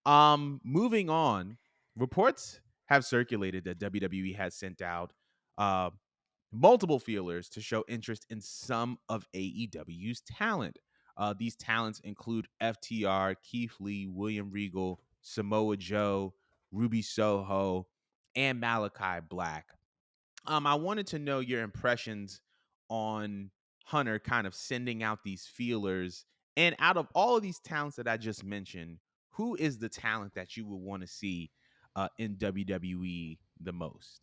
Moving on, reports have circulated that WWE has sent out uh, multiple feelers to show interest in some of AEW's talent. These talents include FTR, Keith Lee, William Regal, Samoa Joe, Ruby Soho, and Malachi Black. I wanted to know your impressions on Hunter kind of sending out these feelers. And out of all of these talents that I just mentioned, who is the talent that you would want to see in WWE the most?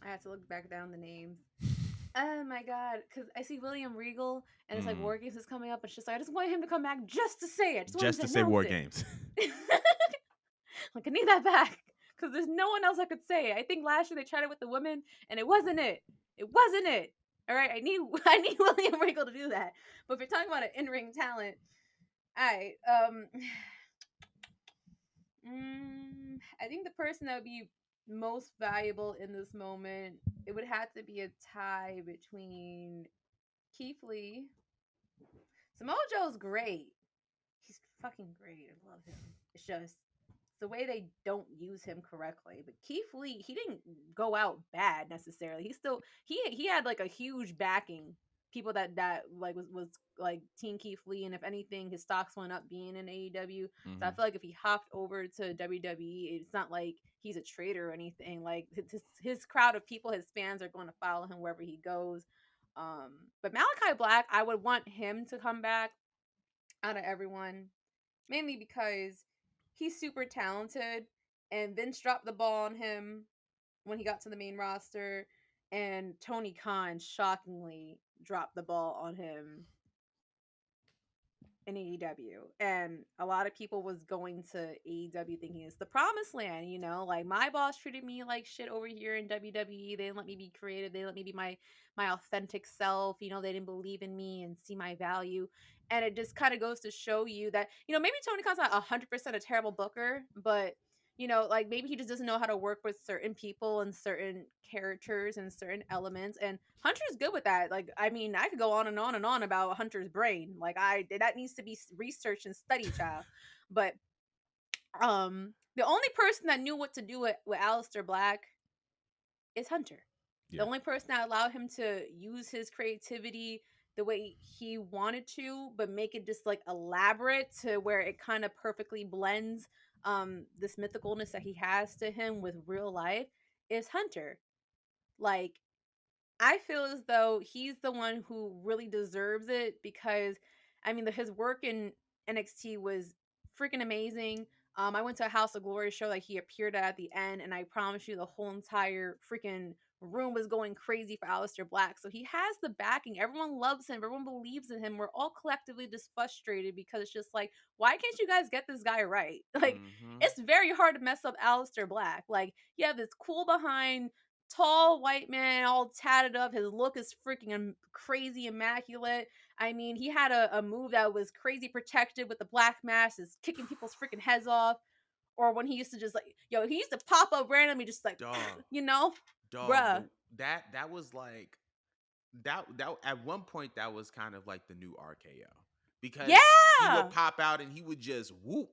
I have to look back down the names. Oh my god, because I see William Regal and it's like Mm, War Games is coming up. It's just like I just want him to come back just to say it. I just want him just to to say announce War it. Games. Like I need that back because there's no one else I could say it. I think last year they tried it with the women and it wasn't it. It wasn't it. All right, I need I need William Regal to do that. But if you're talking about an in-ring talent, all right. I think the person that would be most valuable in this moment, it would have to be a tie between Keith Lee. Samoa Joe's great. He's fucking great. I love him. It's just the way they don't use him correctly. But Keith Lee, he didn't go out bad necessarily. He still he had like a huge backing. People that like was like Team Keith Lee, and if anything, his stocks went up being in AEW. So I Hmm. feel like if he hopped over to WWE, it's not like he's a traitor or anything. Like his crowd of people, his fans are going to follow him wherever he goes. But Malachi Black, I would want him to come back out of everyone, mainly because he's super talented and Vince dropped the ball on him when he got to the main roster, and Tony Khan shockingly dropped the ball on him in AEW. And a lot of people was going to AEW thinking it's the promised land, you know, like my boss treated me like shit over here in WWE. They didn't let me be creative. They didn't let me be my authentic self. You know, they didn't believe in me and see my value. And it just kind of goes to show you that, you know, maybe Tony Khan's not 100% a terrible booker, but you know, like maybe he just doesn't know how to work with certain people and certain characters and certain elements. And Hunter's good with that. Like, I mean, I could go on and on and on about Hunter's brain. Like, that needs to be researched and studied, child. But the only person that knew what to do with Alistair Black is Hunter. The Yeah. only person that allowed him to use his creativity the way he wanted to, but make it just like elaborate to where it kind of perfectly blends this mythicalness that he has to him with real life is Hunter. Like, I feel as though he's the one who really deserves it because, I mean, his work in NXT was freaking amazing. I went to a House of Glory show that he appeared at the end, and I promise you, the whole entire freaking room was going crazy for Aleister Black. So he has the backing. Everyone loves him. Everyone believes in him. We're all collectively just frustrated because it's just like, why can't you guys get this guy right? Like, Hmm. it's very hard to mess up Aleister Black. Like, you have this cool behind tall white man all tatted up. His look is freaking crazy immaculate. I mean, he had a move that was crazy protected with the black mask, is kicking people's freaking heads off. Or when he used to just like, yo, he used to pop up randomly, just like, Dog, you know, dog. bruh. That was like that at one point that was kind of like the new RKO because he would Yeah. pop out and he would just whoop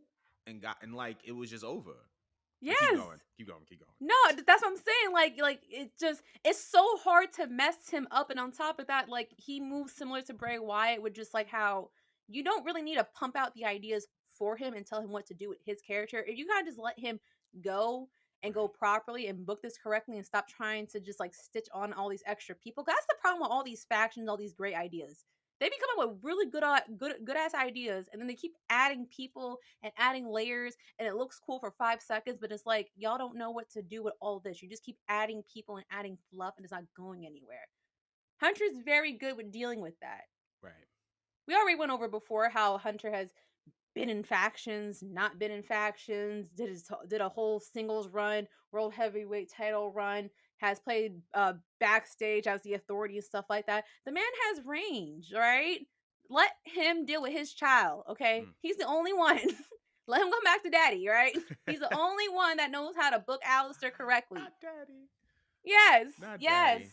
and like it was just over. But keep Yes. going, keep going, keep going. No, that's what I'm saying. Like it's so hard to mess him up, and on top of that, like he moves similar to Bray Wyatt, with just like how you don't really need to pump out the ideas for him and tell him what to do with his character. If you kind of just let him go and go Right. properly and book this correctly and stop trying to just like stitch on all these extra people. 'Cause that's the problem with all these factions, all these great ideas. They be coming up with really good ass ideas, and then they keep adding people and adding layers, and it looks cool for 5 seconds, but it's like y'all don't know what to do with all this. You just keep adding people and adding fluff, and it's not going anywhere. Hunter's very good with dealing with that. Right. We already went over before how Hunter has been in factions, not been in factions, did a whole singles run, world heavyweight title run, has played backstage as the authority and stuff like that. The man has range, right? Let him deal with his child, okay? Mm. He's the only one. Let him come back to daddy, right? He's the only one that knows how to book Alistair correctly. Not daddy. Yes, Not yes. daddy.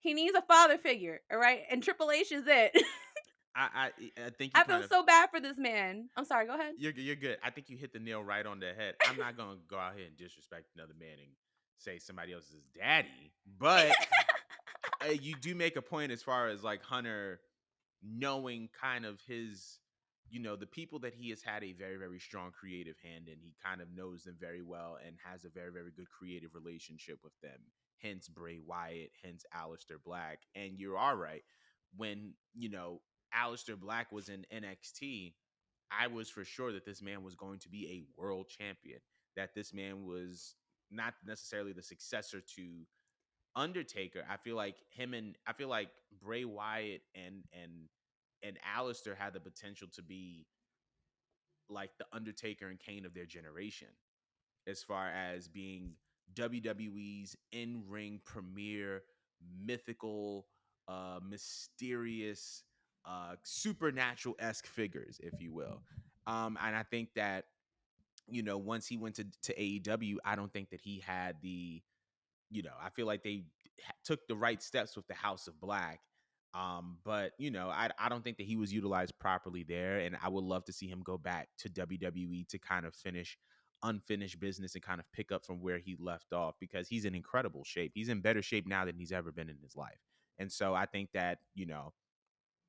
He needs a father figure, all right? And Triple H is it. I think you I feel kind of so bad for this man. I'm sorry, go ahead. you're good. I think you hit the nail right on the head. I'm not gonna go out here and disrespect another man and say somebody else is daddy, but you do make a point as far as like Hunter knowing kind of his, the people that he has had a very, very strong creative hand in. He kind of knows them very well and has a very, very good creative relationship with them. Hence Bray Wyatt, hence Aleister Black. And you're all right. When, Aleister Black was in NXT, I was for sure that this man was going to be a world champion, that this man was not necessarily the successor to Undertaker. I feel like Bray Wyatt and Alistair had the potential to be like the Undertaker and Kane of their generation, as far as being WWE's in-ring premier mythical, mysterious, supernatural-esque figures, if you will. And I think that, once he went to AEW, I don't think that he had I feel like they took the right steps with the House of Black. But I don't think that he was utilized properly there, and I would love to see him go back to WWE to kind of finish unfinished business and kind of pick up from where he left off, because he's in incredible shape. He's in better shape now than he's ever been in his life. And so I think that,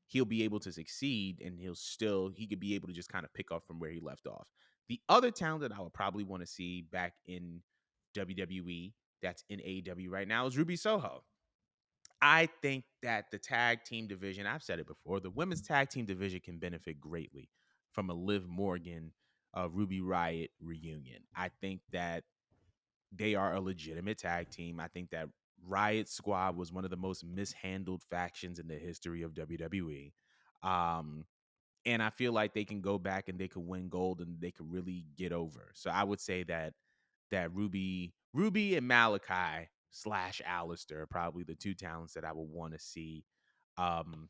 he'll be able to succeed, and he could be able to just kind of pick up from where he left off. The other talent that I would probably want to see back in WWE that's in AEW right now is Ruby Soho. I think that the tag team division, I've said it before, the women's tag team division can benefit greatly from a Liv Morgan, Ruby Riot reunion. I think that they are a legitimate tag team. I think that Riot Squad was one of the most mishandled factions in the history of WWE. Um, and I feel like they can go back and they could win gold and they could really get over. So I would say that Ruby and Malachi slash Alistair are probably the two talents that I would want to see. Um,